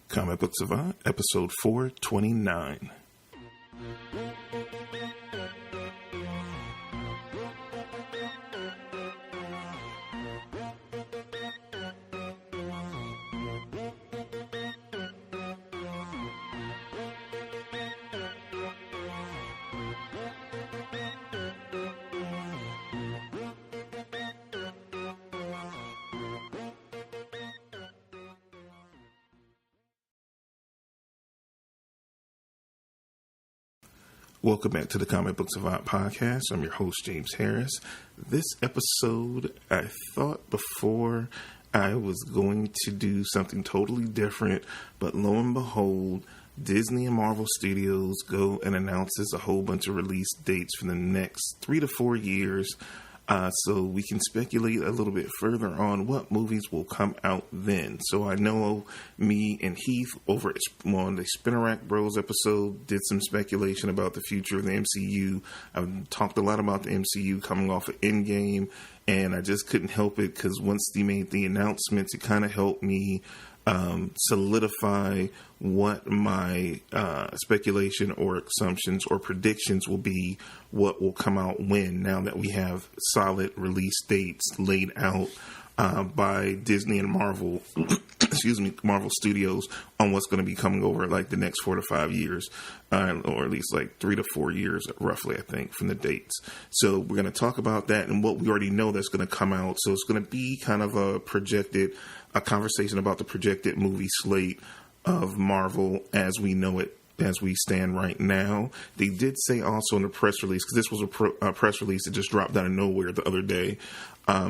Comic Book Savant, episode 429. Welcome back to the Comic Book Savant podcast. I'm your host, James Harris. This episode, I thought before I was going to do something totally different, but lo and behold, Disney and Marvel Studios go and announces a whole bunch of release dates for the next 3 to 4 years. So we can speculate a little bit further on what movies will come out then. So I know me and Heath over on the Spinnerack Bros episode did some speculation about the future of the MCU. I've talked a lot about the MCU coming off of Endgame, and I just couldn't help it because once they made the announcements, it kind of helped me solidify what my speculation or assumptions or predictions will be, what will come out when, now that we have solid release dates laid out by Disney and Marvel, Marvel Studios on what's going to be coming over like the next 4 to 5 years, or at least like 3 to 4 years, roughly, I think, from the dates. So we're going to talk about that and what we already know that's going to come out. So it's going to be kind of a conversation about the projected movie slate of Marvel as we know it, as we stand right now. They did say also in the press release, because this was a press release that just dropped out of nowhere the other day.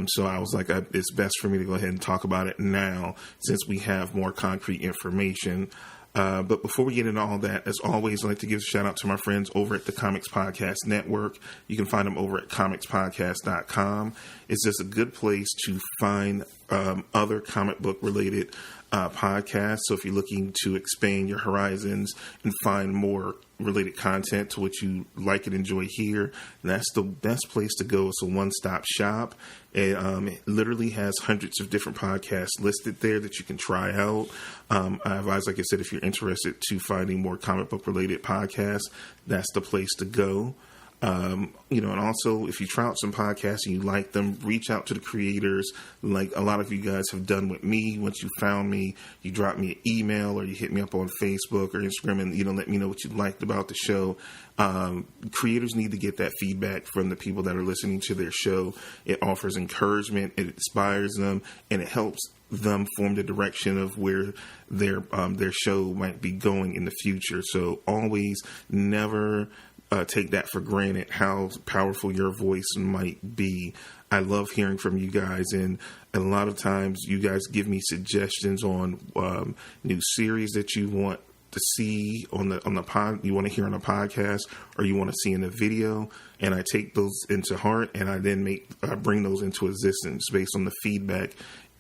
So I was like, it's best for me to go ahead and talk about it now since we have more concrete information. But before we get into all that, as always, I'd like to give a shout out to my friends over at the Comics Podcast Network. You can find them over at comicspodcast.com. It's just a good place to find other comic book related podcasts. So if you're looking to expand your horizons and find more related content to what you like and enjoy here, that's the best place to go. It's a one-stop shop. It literally has hundreds of different podcasts listed there that you can try out. I advise, like I said, if you're interested to finding more comic book related podcasts, that's the place to go. And also if you try out some podcasts and you like them, reach out to the creators like a lot of you guys have done with me. Once you found me, you drop me an email or you hit me up on Facebook or Instagram and, let me know what you liked about the show. Creators need to get that feedback from the people that are listening to their show. It offers encouragement, it inspires them, and it helps them form the direction of where their show might be going in the future. So always never take that for granted, how powerful your voice might be. I love hearing from you guys, and a lot of times you guys give me suggestions on new series that you want to see on the pod, you want to hear on a podcast, or you want to see in a video, and I take those into heart, and I then bring those into existence based on the feedback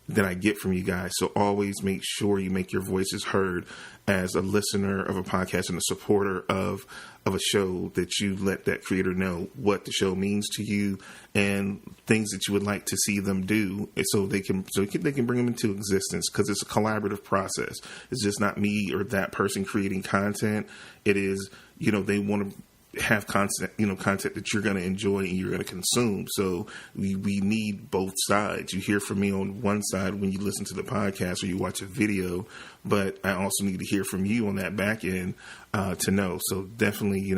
that I get from you guys. So always make sure you make your voices heard as a listener of a podcast and a supporter of a show, that you let that creator know what the show means to you and things that you would like to see them do, so they can bring them into existence, because it's a collaborative process. It's just not me or that person creating content. It is, they want to have content that you're going to enjoy and you're going to consume. So we need both sides. You hear from me on one side when you listen to the podcast or you watch a video, but I also need to hear from you on that back end to know. So definitely,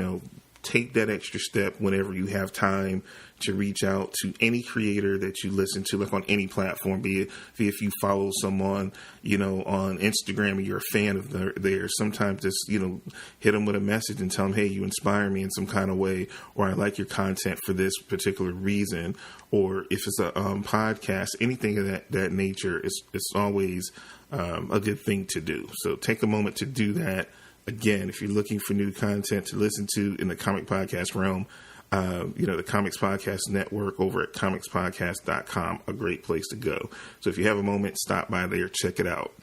take that extra step whenever you have time to reach out to any creator that you listen to, like on any platform, be it if you follow someone, on Instagram and you're a fan of theirs, sometimes just, hit them with a message and tell them, hey, you inspire me in some kind of way, or I like your content for this particular reason. Or if it's a podcast, anything of that nature, it's always a good thing to do. So take a moment to do that. Again, if you're looking for new content to listen to in the comic podcast realm, the Comics Podcast Network over at comicspodcast.com, a great place to go. So if you have a moment, stop by there, check it out.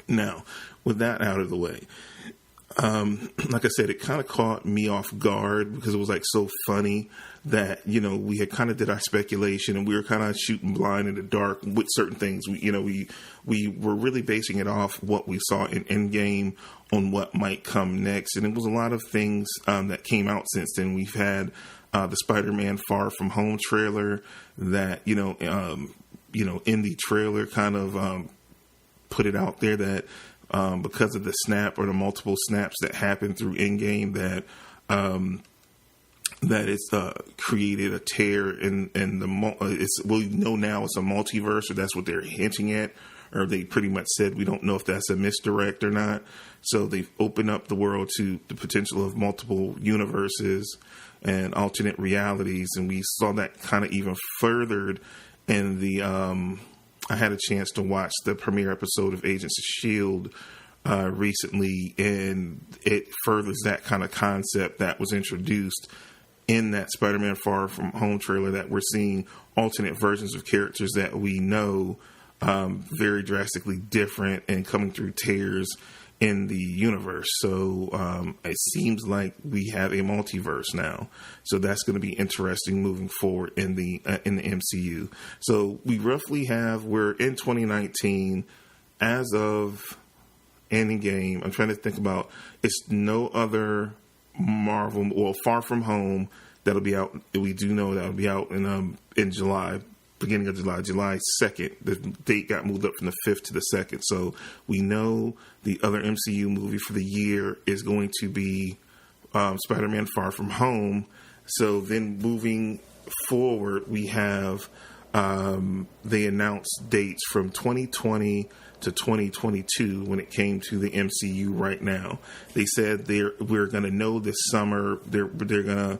Now, with that out of the way, like I said, it kind of caught me off guard because it was like so funny that, we had kind of did our speculation and we were kind of shooting blind in the dark with certain things. We were really basing it off what we saw in Endgame on what might come next. And it was a lot of things that came out since then. We've had the Spider-Man Far From Home trailer that, in the trailer kind of put it out there that because of the snap or the multiple snaps that happened through Endgame, that it's created a tear in the we know now it's a multiverse, or that's what they're hinting at, or they pretty much said we don't know if that's a misdirect or not. So they've opened up the world to the potential of multiple universes and alternate realities, and we saw that kind of even furthered in the I had a chance to watch the premiere episode of Agents of S.H.I.E.L.D. Recently, and it furthers that kind of concept that was introduced in that Spider-Man Far From Home trailer, that we're seeing alternate versions of characters that we know very drastically different and coming through tears in the universe. So it seems like we have a multiverse now. So that's going to be interesting moving forward in the MCU. So we roughly we're in 2019 as of Endgame. I'm trying to think about, it's no other Marvel, well, Far From Home, that'll be out. We do know that'll be out in July. Beginning of July 2nd. The date got moved up from the 5th to the 2nd. So we know the other MCU movie for the year is going to be Spider-Man Far From Home. So then moving forward, we have they announced dates from 2020 to 2022 when it came to the MCU right now. They said we're going to know this summer. They're going to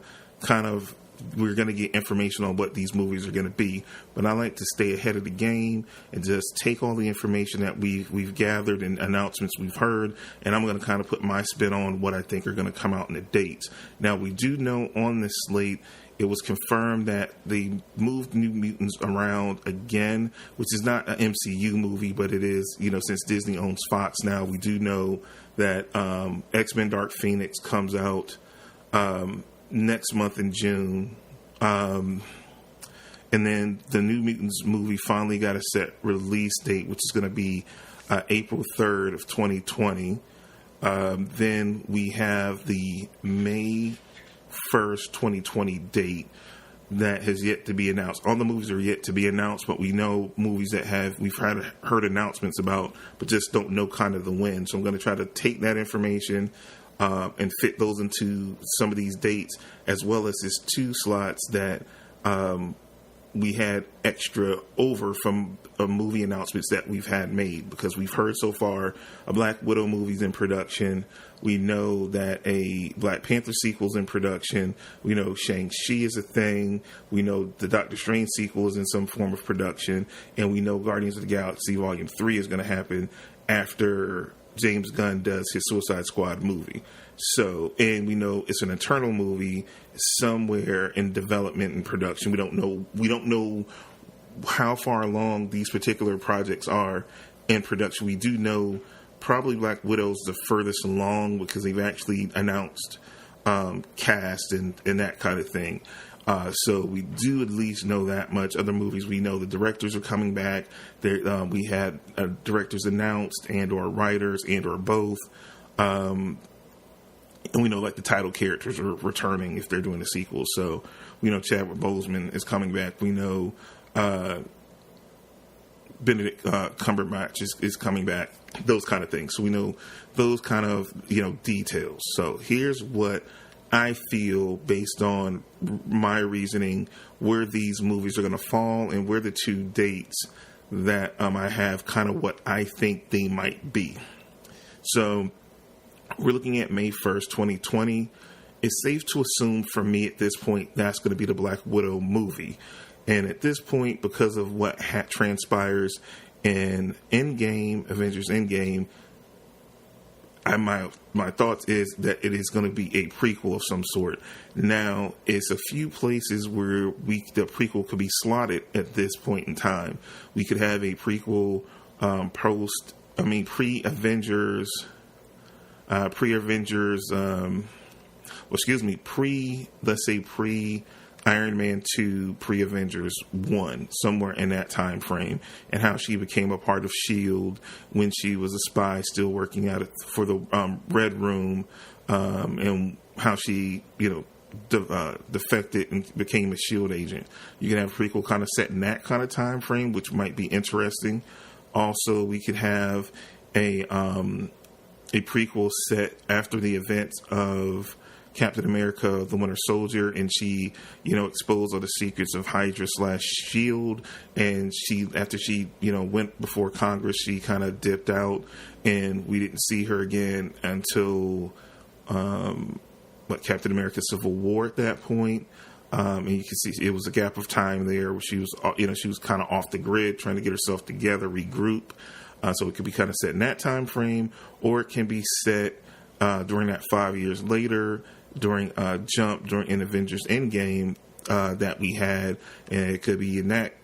we're going to get information on what these movies are going to be. But I like to stay ahead of the game and just take all the information that we've gathered and announcements we've heard, and I'm going to kind of put my spin on what I think are going to come out in the dates. Now, we do know on this slate, it was confirmed that they moved New Mutants around again, which is not an MCU movie, but it is, since Disney owns Fox now, we do know that X-Men Dark Phoenix comes out next month in June. And then the New Mutants movie finally got a set release date, which is going to be April 3rd of 2020. Then we have the May 1st, 2020 date that has yet to be announced. All the movies are yet to be announced, but we know movies that we've heard announcements about, but just don't know kind of the when. So I'm going to try to take that information and fit those into some of these dates, as well as this 2 slots that we had extra over from movie announcements that we've had made, because we've heard so far a Black Widow movie's in production. We know that a Black Panther sequel's in production. We know Shang-Chi is a thing. We know the Doctor Strange sequel is in some form of production. And we know Guardians of the Galaxy Volume 3 is going to happen after James Gunn does his Suicide Squad movie. So, and we know it's an Eternal movie somewhere in development and production. We don't know how far along these particular projects are in production. We do know probably Black Widow's the furthest along, because they've actually announced cast and that kind of thing. So we do at least know that much. Other movies, we know the directors are coming back. We had directors announced and or writers and or both. And we know like the title characters are returning if they're doing a sequel. So we know Chadwick Boseman is coming back. We know Benedict Cumberbatch is coming back. Those kind of things. So we know those kind of details. So here's what I feel, based on my reasoning, where these movies are going to fall and where the 2 dates that I have, kind of what I think they might be. So we're looking at May 1st, 2020. It's safe to assume for me at this point that's going to be the Black Widow movie. And at this point, because of what transpires in Avengers Endgame, my thoughts is that it is going to be a prequel of some sort. Now, it's a few places where the prequel could be slotted at this point in time. We could have a prequel pre-Avengers pre-Avengers, pre Iron Man 2, pre-Avengers 1, somewhere in that time frame, and how she became a part of S.H.I.E.L.D. when she was a spy still working out for the Red Room, and how she, defected and became a S.H.I.E.L.D. agent. You can have a prequel kind of set in that kind of time frame, which might be interesting. Also, we could have a prequel set after the events of Captain America, the Winter Soldier, and she, exposed all the secrets of Hydra / S.H.I.E.L.D. And after she went before Congress, she kind of dipped out, and we didn't see her again until Captain America: Civil War at that point. And you can see it was a gap of time there where she was kind of off the grid, trying to get herself together, regroup. So it could be kind of set in that time frame, or it can be set during that 5 years later, during in Avengers Endgame that we had, and it could be in that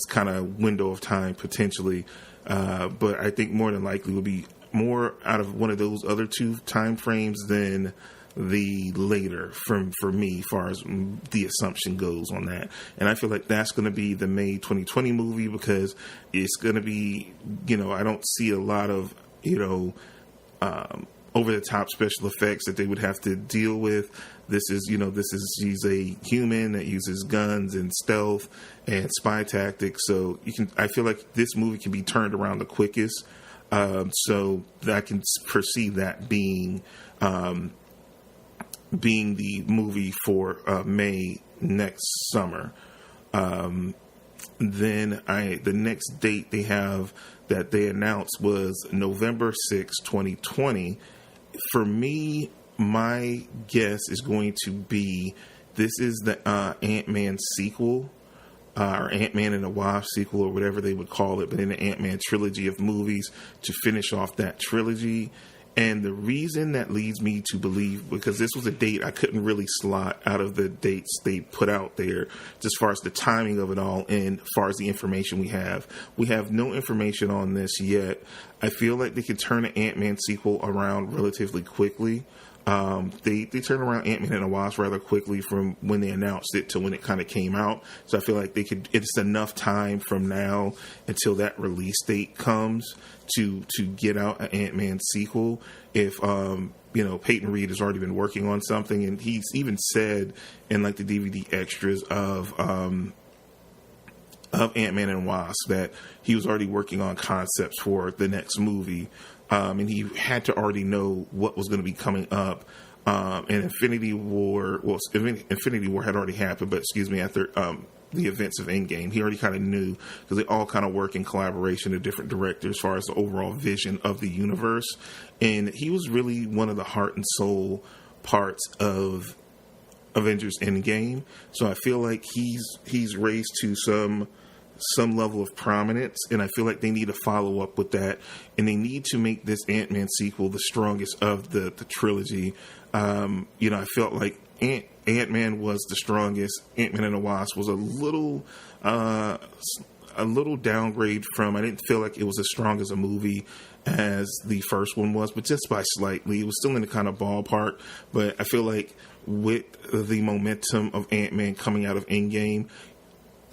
kind of window of time potentially. But I think more than likely will be more out of one of those other two time frames than the later for me, as far as the assumption goes on that. And I feel like that's going to be the May 2020 movie, because it's going to be, I don't see a lot of, over the top special effects that they would have to deal with. She's a human that uses guns and stealth and spy tactics. So I feel like this movie can be turned around the quickest. So I can foresee that being the movie for May next summer. Then the next date they have that they announced was November 6, 2020. For me, my guess is going to be this is the Ant-Man sequel, or Ant-Man and the Wasp sequel, or whatever they would call it, but in the Ant-Man trilogy of movies to finish off that trilogy. And the reason that leads me to believe, because this was a date I couldn't really slot out of the dates they put out there, just as far as the timing of it all and as far as the information we have no information on this yet. I feel like they could turn an Ant-Man sequel around relatively quickly. They turned around Ant-Man and the Wasp rather quickly from when they announced it to when it kind of came out. So I feel like it's enough time from now until that release date comes to get out an Ant-Man sequel. If, Peyton Reed has already been working on something, and he's even said in the DVD extras of Ant-Man and Wasp that he was already working on concepts for the next movie. And he had to already know what was going to be coming up. And Infinity War had already happened, but after the events of Endgame, he already kind of knew, because they all kind of work in collaboration with different directors as far as the overall vision of the universe. And he was really one of the heart and soul parts of Avengers Endgame. So I feel like he's raised to some level of prominence, and I feel like they need to follow up with that, and they need to make this Ant-Man sequel the strongest of the trilogy. I felt like Ant-Man was the strongest. Ant-Man and the Wasp was a little downgrade from. I didn't feel like it was as strong as a movie as the first one was, but just by slightly. It was still in the kind of ballpark, but I feel like with the momentum of Ant-Man coming out of Endgame,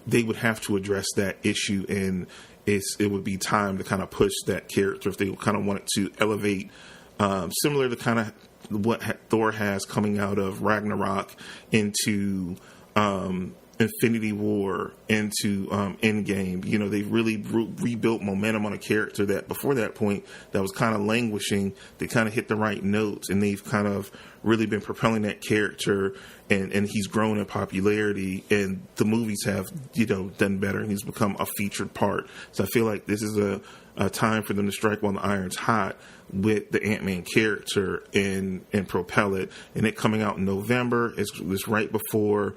they would have to address that issue, and it would be time to kind of push that character if they kind of wanted to elevate, similar to kind of what Thor has coming out of Ragnarok into Infinity War, into Endgame. They've really rebuilt momentum on a character that before that point that was kind of languishing. They kind of hit the right notes, and they've kind of really been propelling that character, and he's grown in popularity, and the movies have done better, and he's become a featured part. So I feel like this is a time for them to strike while the iron's hot with the Ant-Man character and propel it. And it coming out in November is right before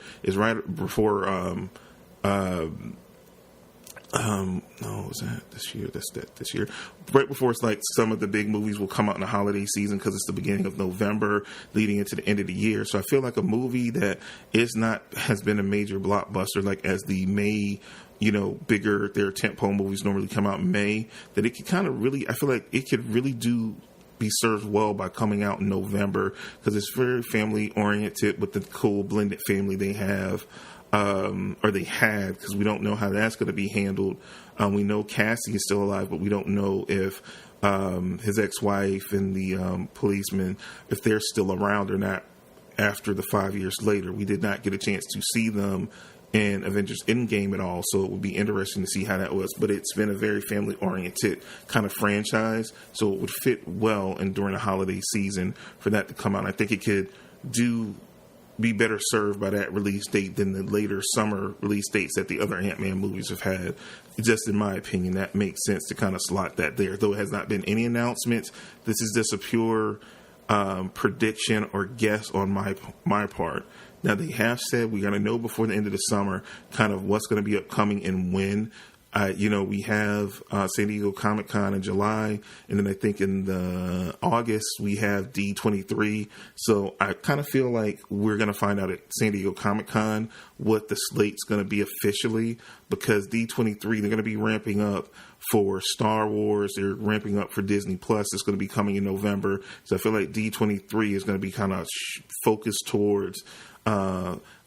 no, was that this year? That's this year. Right before it's like some of the big movies will come out in the holiday season, because it's the beginning of November leading into the end of the year. So I feel like a movie that has been a major blockbuster, like as the May, their tentpole movies normally come out in May, that it could kind of really, I feel like it could really do be served well by coming out in November, because it's very family oriented with the cool blended family they have, or they had, because we don't know how that's going to be handled. We know Cassie is still alive, but we don't know if his ex-wife and the policeman, if they're still around or not after the 5 years later. We did not get a chance to see them in Avengers Endgame at all, so it would be interesting to see how that was. But it's been a very family-oriented kind of franchise, so it would fit well and during the holiday season for that to come out. I think it could be better served by that release date than the later summer release dates that the other Ant-Man movies have had. Just in my opinion, that makes sense to kind of slot that there. Though it has not been any announcements, this is just a pure prediction or guess on my part. Now, they have said we're going to know before the end of the summer kind of what's going to be upcoming and when. We have San Diego Comic-Con in July, and then I think in the August we have D23. So I kind of feel like we're going to find out at San Diego Comic-Con what the slate's going to be officially, because D23, they're going to be ramping up for Star Wars. They're ramping up for Disney Plus. It's going to be coming in November. So I feel like D23 is going to be kind of focused towards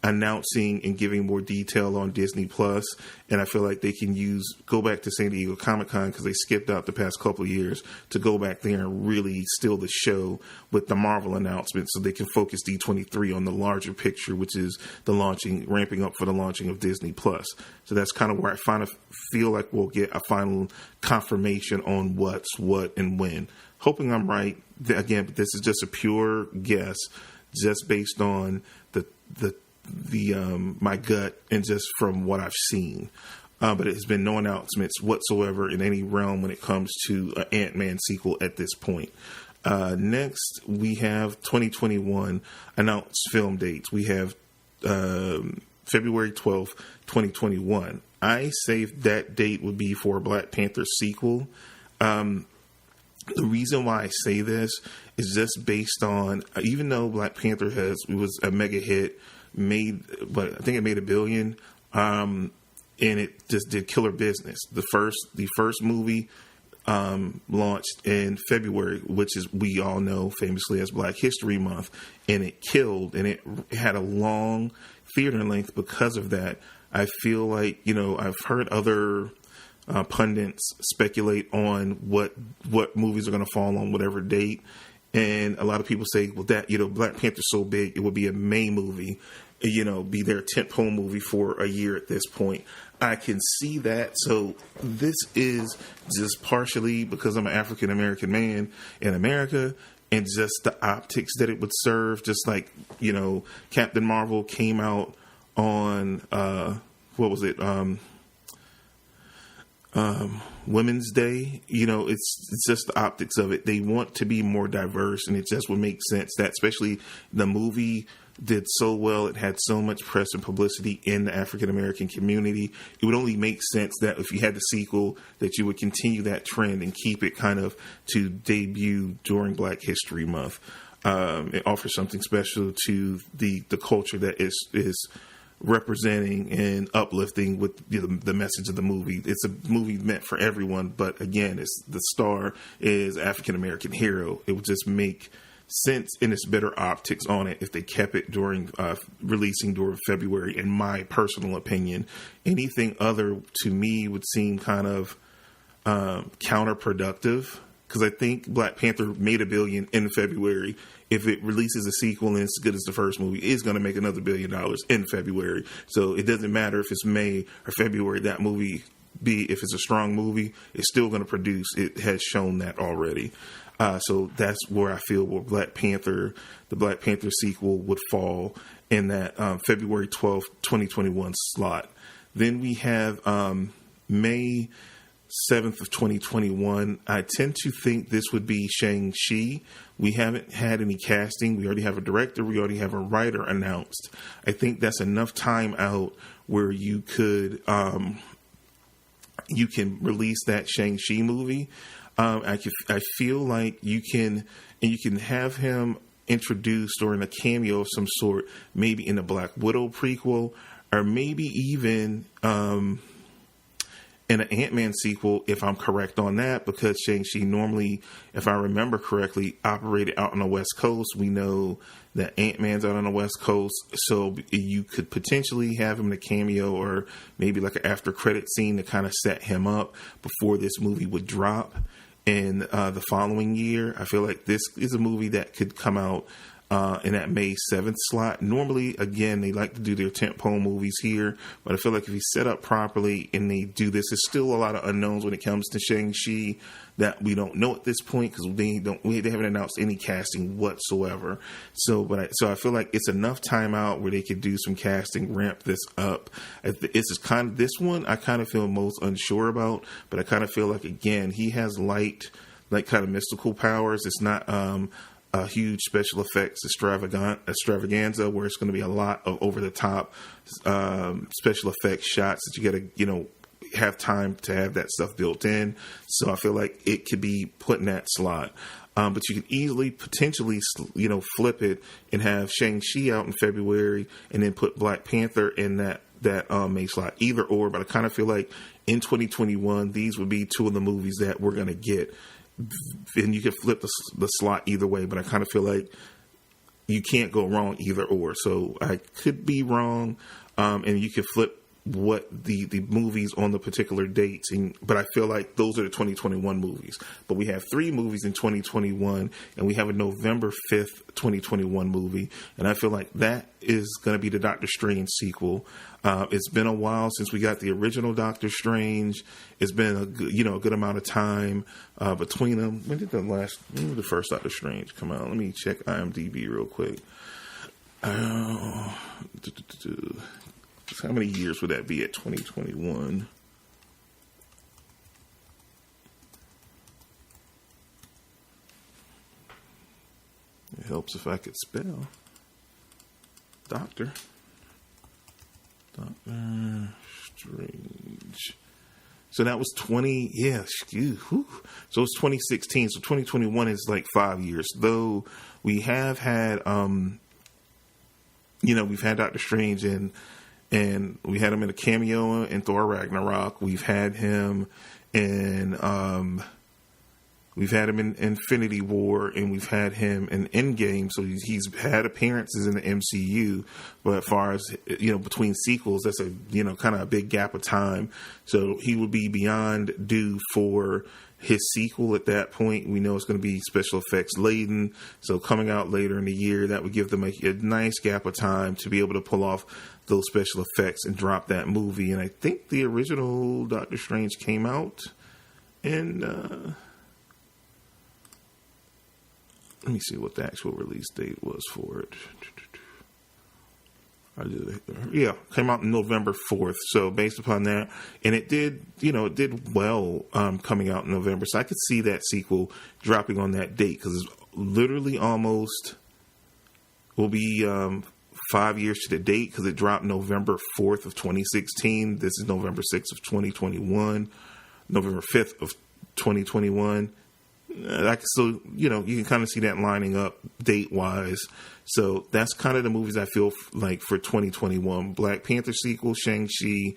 announcing and giving more detail on Disney Plus, and I feel like they can go back to San Diego Comic-Con, because they skipped out the past couple of years, to go back there and really steal the show with the Marvel announcements, so they can focus D23 on the larger picture, which is ramping up for the launching of Disney Plus. So that's kind of where I feel like we'll get a final confirmation on what's what and when. Hoping I'm right. Again, this is just a pure guess, just based on my gut and just from what I've seen. But it has been no announcements whatsoever in any realm when it comes to an Ant-Man sequel at this point. Next, we have 2021 announced film dates. We have February 12th, 2021. I say that date would be for a Black Panther sequel. The reason why I say this is just based on, even though Black Panther was a mega hit, I think it made $1 billion, and it just did killer business. The first movie launched in February, which is, we all know famously as Black History Month, and it killed, and it had a long theater length because of that. I feel like, I've heard other pundits speculate on what movies are going to fall on whatever date, and a lot of people say, well, that Black Panther's so big, it would be a May movie, be their tentpole movie for a year at this point. I can see that. So this is just partially because I'm an African American man in America, and just the optics that it would serve. Just like, Captain Marvel came out on what was it? Women's Day. It's just the optics of it. They want to be more diverse, and it just would make sense that, especially the movie did so well, it had so much press and publicity in the African American community. It would only make sense that if you had the sequel, that you would continue that trend and keep it kind of to debut during Black History Month. It offers something special to the culture that is representing and uplifting with the message of the movie. It's a movie meant for everyone, but again, the star is African American hero. It would just make sense, and it's better optics on it if they kept it during releasing during February, in my personal opinion. Anything other to me would seem kind of counterproductive, because I think Black Panther made $1 billion in February. If it releases a sequel and it's as good as the first movie, it's going to make another $1 billion in February. So it doesn't matter if it's May or February. That movie, if it's a strong movie, it's still going to produce. It has shown that already. So that's where I feel the Black Panther sequel would fall in that February 12th, 2021 slot. Then we have May 7th of 2021. I tend to think this would be Shang-Chi. We haven't had any casting. We already have a director. We already have a writer announced. I think that's enough time out where you can release that Shang-Chi movie. I feel like you can have him introduced or in a cameo of some sort, maybe in the Black Widow prequel, or maybe even and an Ant-Man sequel, if I'm correct on that, because Shang-Chi normally, if I remember correctly, operated out on the West Coast. We know that Ant-Man's out on the West Coast, so you could potentially have him in a cameo or maybe like an after-credit scene to kind of set him up before this movie would drop in the following year. I feel like this is a movie that could come out in that May 7th slot. Normally, again, they like to do their tentpole movies here, but I feel like if you set up properly and they do this, there's still a lot of unknowns when it comes to Shang-Chi that we don't know at this point because they haven't announced any casting whatsoever. So I feel like it's enough time out where they could do some casting, ramp this up. This one I kind of feel most unsure about, but I kind of feel like, again, he has light, like kind of mystical powers. It's not a huge special effects extravaganza where it's going to be a lot of over the top special effects shots that you got to have time to have that stuff built in. So I feel like it could be put in that slot. But you could easily potentially flip it and have Shang-Chi out in February and then put Black Panther in that May slot. Either or, but I kind of feel like in 2021 these would be two of the movies that we're going to get. And you can flip the slot either way, but I kind of feel like you can't go wrong either or. So I could be wrong, and you could flip what the movies on the particular dates. But I feel like those are the 2021 movies. But we have 3 movies in 2021, and we have a November 5th 2021 movie, and I feel like that is going to be the Doctor Strange sequel. It's been a while since we got the original Doctor Strange. It's been a good amount of time between them. When did the first Doctor Strange come out? Let me check IMDb real quick. How many years would that be at 2021? It helps if I could spell. Doctor Strange. So that was 20. Yeah, so it's 2016. So 2021 is like 5 years. Though we have had, we've had Doctor Strange and we had him in a cameo in Thor Ragnarok. We've had him in Infinity War, and we've had him in Endgame. So he's had appearances in the MCU, but as far as between sequels, that's a kind of a big gap of time. So he would be beyond due for his sequel at that point. We know it's going to be special effects laden, so coming out later in the year, that would give them a nice gap of time to be able to pull off those special effects and drop that movie. And I think the original Doctor Strange came out in let me see what the actual release date was for it. Came out November 4th. So based upon that, and it did well coming out in November. So I could see that sequel dropping on that date because it's literally almost will be 5 years to the date because it dropped November 4th of 2016. This is November 6th of 2021, November 5th of 2021. So you can kind of see that lining up date wise. So that's kind of the movies I feel like for 2021: Black Panther sequel, Shang-Chi,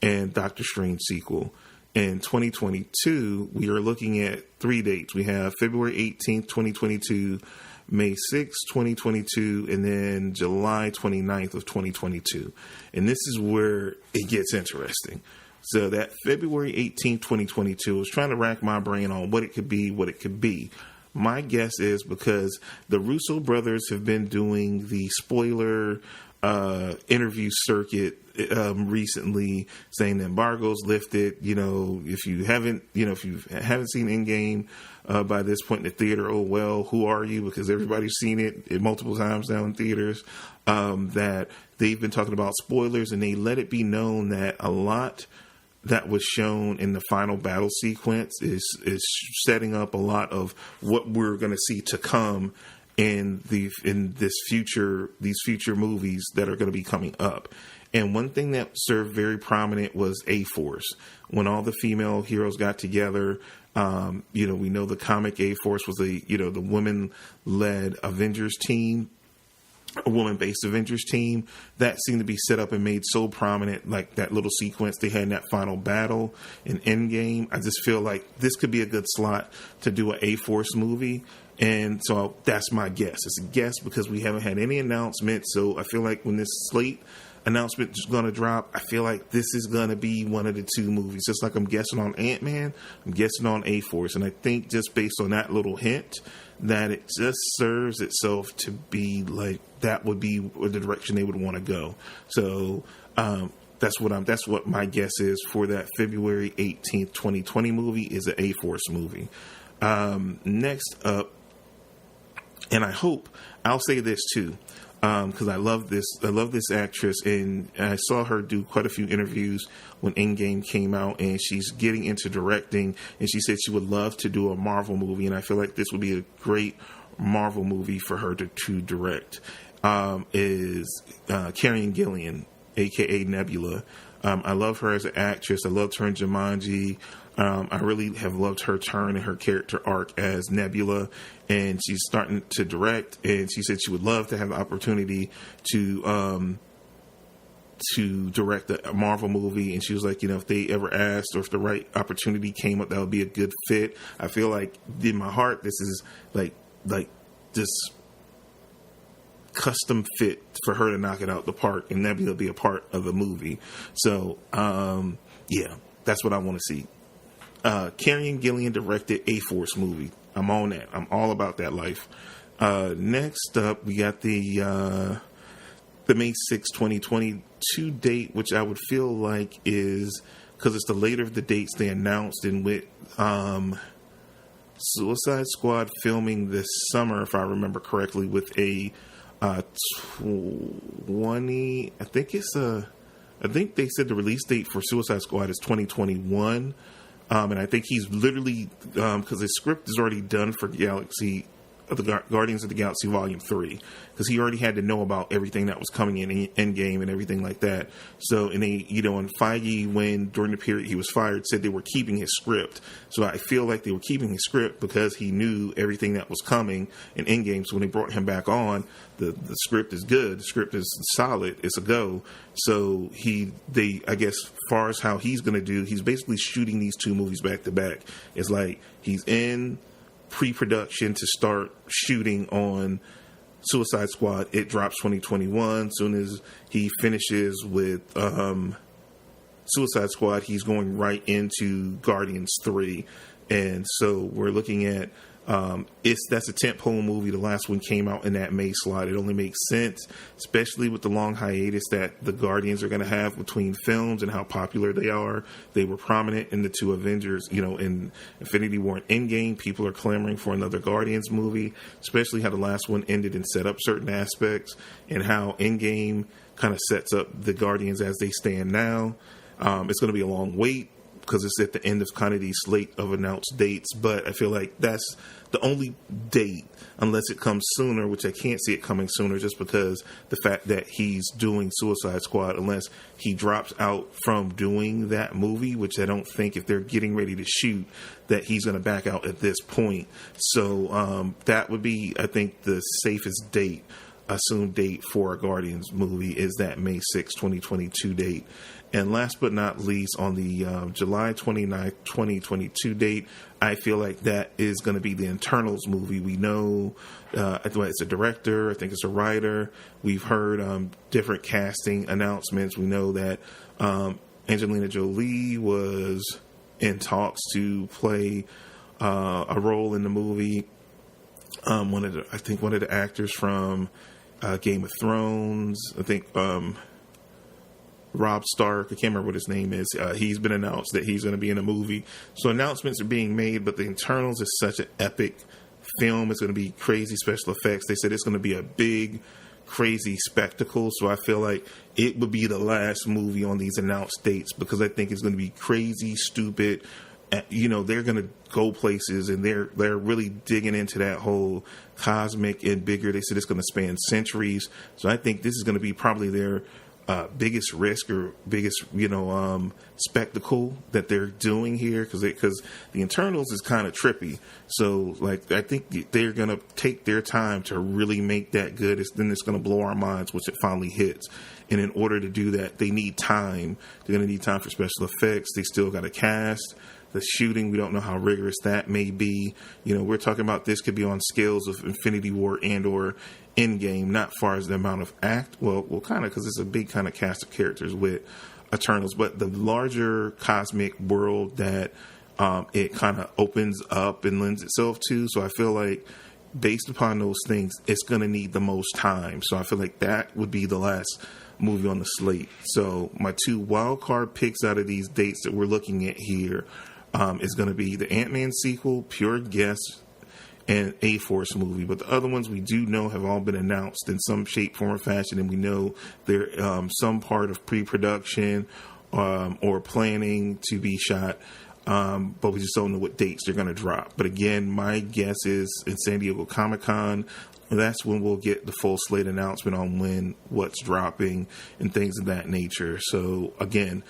and Doctor Strange sequel. In 2022, we are looking at 3 dates. We have February 18th, 2022, May 6th, 2022, and then July 29th of 2022. And this is where it gets interesting. So that February 18th, 2022, I was trying to rack my brain on what it could be. My guess is because the Russo brothers have been doing the spoiler interview circuit recently, saying the embargo's lifted. If you haven't seen Endgame by this point in the theater, oh well, who are you? Because everybody's seen it multiple times now in theaters. That they've been talking about spoilers, and they let it be known that a lot that was shown in the final battle sequence is setting up a lot of what we're going to see to come in these future movies that are going to be coming up. And one thing that served very prominent was A-Force. When all the female heroes got together, we know the comic A-Force was the women-led Avengers team. a woman-based Avengers team. That seemed to be set up and made so prominent, like that little sequence they had in that final battle in Endgame. I just feel like this could be a good slot to do an A-Force movie. And so that's my guess. It's a guess because we haven't had any announcement. So I feel like when this slate announcement is going to drop, I feel like this is going to be one of the two movies. Just like I'm guessing on Ant-Man, I'm guessing on A-Force. And I think just based on that little hint, that it just serves itself to be like that would be the direction they would want to go. So that's what my guess is for that February 18th, 2020 movie is an A-Force movie. Next up, and I hope I'll say this too, because I love this actress, and I saw her do quite a few interviews when Endgame came out, and she's getting into directing, and she said she would love to do a Marvel movie, and I feel like this would be a great Marvel movie for her to direct. Is Karen Gillan, aka Nebula. I love her as an actress. I loved her in Jumanji. I really have loved her turn and her character arc as Nebula, and she's starting to direct, and she said she would love to have the opportunity to direct a Marvel movie. And she was like, if they ever asked or if the right opportunity came up, that would be a good fit. I feel like in my heart, this is like this custom fit for her to knock it out the park, and Nebula be a part of the movie. So, yeah, that's what I want to see. Karen Gillan directed A-Force movie. I'm on that. I'm all about that life. Next up, we got the May 6, 2022 date, which I would feel like is, because it's the later of the dates they announced, and with Suicide Squad filming this summer, if I remember correctly, with a 20, I think they said the release date for Suicide Squad is 2021. And I think he's literally, because the script is already done for Guardians of the Galaxy Volume 3, because he already had to know about everything that was coming in Endgame and everything like that. So, and they, and Feige, when during the period he was fired, said they were keeping his script. So I feel like they were keeping his script because he knew everything that was coming in Endgame. So when they brought him back on, the script is good. The script is solid. It's a go. So I guess, as far as how he's going to do, he's basically shooting these two movies back to back. It's like he's in pre-production to start shooting on Suicide Squad. It drops 2021. Soon as he finishes with Suicide Squad, he's going right into Guardians 3. And so we're looking at that's a tentpole movie. The last one came out in that May slot. It only makes sense, especially with the long hiatus that the Guardians are going to have between films and how popular they are. They were prominent in the two Avengers, in Infinity War and Endgame. People are clamoring for another Guardians movie, especially how the last one ended and set up certain aspects, and how Endgame kind of sets up the Guardians as they stand now. It's going to be a long wait, because it's at the end of kind of these slate of announced dates, but I feel like that's the only date, unless it comes sooner, which I can't see it coming sooner, just because the fact that he's doing Suicide Squad, unless he drops out from doing that movie, which I don't think, if they're getting ready to shoot, that he's going to back out at this point. So that would be, I think, the safest date, assumed date for a Guardians movie is that May 6, 2022 date. And last but not least, on the July 29th, 2022 date, I feel like that is going to be the Eternals movie. We know it's a director. I think it's a writer. We've heard different casting announcements. We know that Angelina Jolie was in talks to play a role in the movie. One of the actors from Game of Thrones, I think Rob Stark, I can't remember what his name is. He's been announced that he's going to be in a movie. So announcements are being made, but the Eternals is such an epic film. It's going to be crazy special effects. They said it's going to be a big, crazy spectacle. So I feel like it would be the last movie on these announced dates, because I think it's going to be crazy, stupid. They're going to go places, and they're really digging into that whole cosmic and bigger. They said it's going to span centuries. So I think this is going to be probably their biggest risk or biggest, spectacle that they're doing here, because the internals is kind of trippy. So, like, I think they're going to take their time to really make that good. Then it's going to blow our minds once it finally hits. And in order to do that, they need time. They're going to need time for special effects. They still got to cast. The shooting, we don't know how rigorous that may be. We're talking about this could be on scales of Infinity War and or Endgame, not far as the amount of well, kind of, because it's a big kind of cast of characters with Eternals, but the larger cosmic world that it kind of opens up and lends itself to. So I feel like based upon those things, it's going to need the most time. So I feel like that would be the last movie on the slate. So my two wild card picks out of these dates that we're looking at here is going to be the Ant-Man sequel, pure guess, and A-Force movie. But the other ones we do know have all been announced in some shape, form, or fashion, and we know they're some part of pre-production or planning to be shot, but we just don't know what dates they're going to drop. But again, my guess is in San Diego Comic-Con, that's when we'll get the full slate announcement on what's dropping, and things of that nature. So again,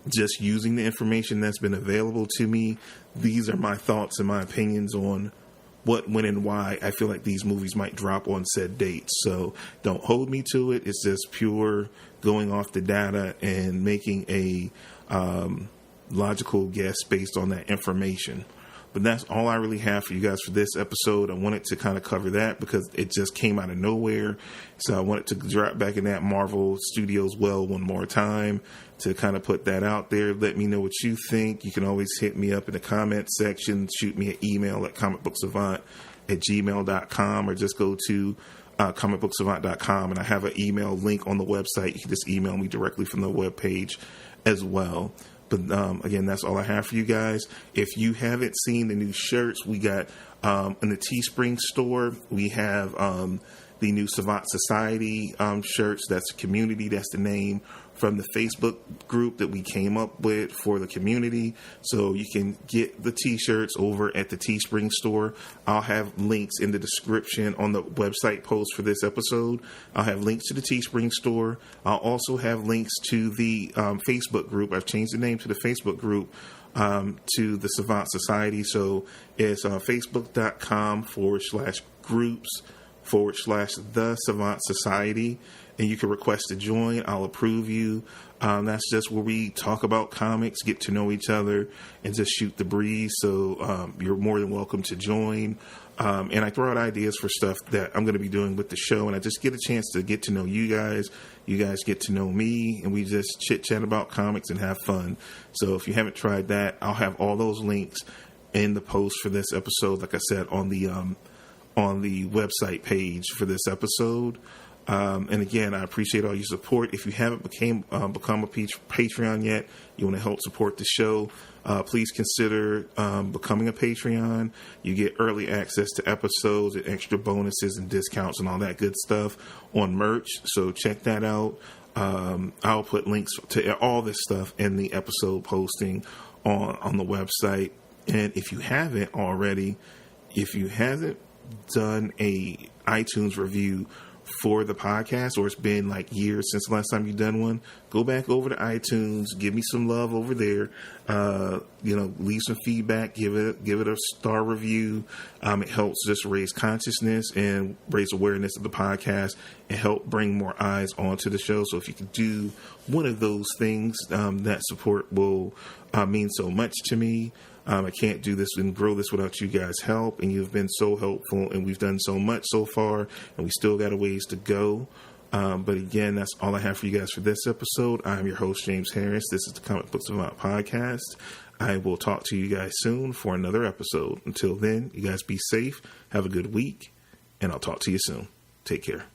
just using the information that's been available to me, these are my thoughts and my opinions on what, when, and why I feel like these movies might drop on said dates. So don't hold me to it. It's just pure going off the data and making a logical guess based on that information. But that's all I really have for you guys for this episode. I wanted to kind of cover that because it just came out of nowhere. So I wanted to drop back in that Marvel Studios well one more time to kind of put that out there. Let me know what you think. You can always hit me up in the comment section. Shoot me an email at comicbooksavant@gmail.com, or just go to comicbooksavant.com, and I have an email link on the website. You can just email me directly from the webpage as well. But again, that's all I have for you guys. If you haven't seen the new shirts, we got in the Teespring store, we have the new Savant Society shirts. That's community. That's the name from the Facebook group that we came up with for the community. So you can get the T-shirts over at the Teespring store. I'll have links in the description on the website post for this episode. I'll have links to the Teespring store. I'll also have links to the Facebook group. I've changed the name to the Facebook group to the Savant Society. So it's facebook.com/groups/the Savant Society. And you can request to join. I'll approve you. That's just where we talk about comics, get to know each other, and just shoot the breeze. So you're more than welcome to join. And I throw out ideas for stuff that I'm going to be doing with the show. And I just get a chance to get to know you guys. You guys get to know me. And we just chit-chat about comics and have fun. So if you haven't tried that, I'll have all those links in the post for this episode, like I said, on the website page for this episode. And again, I appreciate all your support. If you haven't become a Patreon yet, you want to help support the show, please consider becoming a Patreon. You get early access to episodes and extra bonuses and discounts and all that good stuff on merch. So check that out. I'll put links to all this stuff in the episode posting on the website. And if you haven't already, if you haven't done a iTunes review for the podcast, or it's been like years since the last time you've done one, go back over to iTunes, give me some love over there, leave some feedback, give it a star review. It helps just raise consciousness and raise awareness of the podcast and help bring more eyes onto the show. So if you could do one of those things, that support will mean so much to me. I can't do this and grow this without you guys' help, and you've been so helpful, and we've done so much so far, and we still got a ways to go. But again, that's all I have for you guys for this episode. I'm your host, James Harris. This is the Comic Books Savant Podcast. I will talk to you guys soon for another episode. Until then, you guys be safe, have a good week, and I'll talk to you soon. Take care.